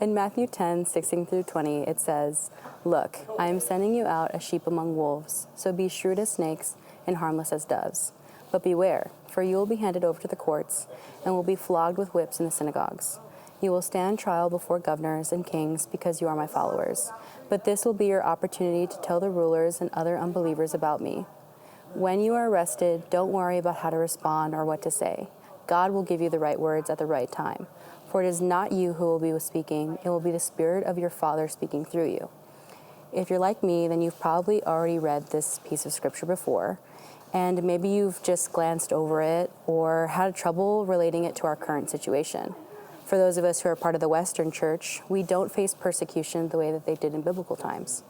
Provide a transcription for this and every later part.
In Matthew 10:16-20, it says, "Look, I am sending you out as sheep among wolves, so be shrewd as snakes and harmless as doves. But beware, for you will be handed over to the courts and will be flogged with whips in the synagogues. You will stand trial before governors and kings because you are my followers. But this will be your opportunity to tell the rulers and other unbelievers about me. When you are arrested, don't worry about how to respond or what to say. God will give you the right words at the right time. For it is not you who will be speaking, it will be the Spirit of your Father speaking through you." If you're like me, then you've probably already read this piece of scripture before, and maybe you've just glanced over it or had trouble relating it to our current situation. For those of us who are part of the Western Church, we don't face persecution the way that they did in biblical times.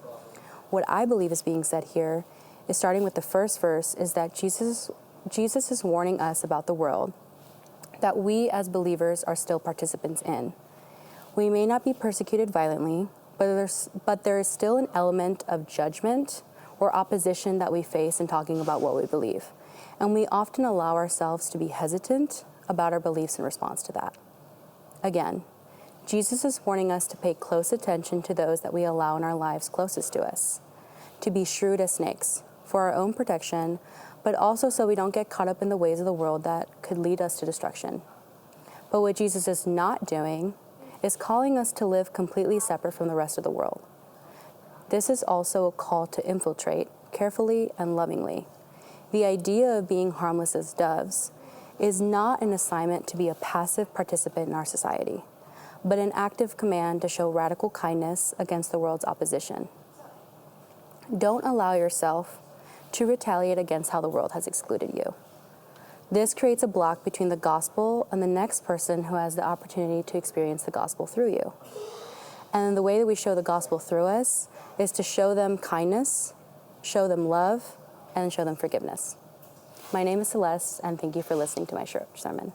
What I believe is being said here is, starting with the first verse, is that Jesus is warning us about the world that we as believers are still participants in. We may not be persecuted violently, but there is still an element of judgment or opposition that we face in talking about what we believe. And we often allow ourselves to be hesitant about our beliefs in response to that. Again, Jesus is warning us to pay close attention to those that we allow in our lives closest to us, to be shrewd as snakes for our own protection, but also so we don't get caught up in the ways of the world that could lead us to destruction. But what Jesus is not doing is calling us to live completely separate from the rest of the world. This is also a call to infiltrate carefully and lovingly. The idea of being harmless as doves is not an assignment to be a passive participant in our society, but an active command to show radical kindness against the world's opposition. Don't allow yourself to retaliate against how the world has excluded you. This creates a block between the gospel and the next person who has the opportunity to experience the gospel through you. And the way that we show the gospel through us is to show them kindness, show them love, and show them forgiveness. My name is Celeste, and thank you for listening to my short sermon.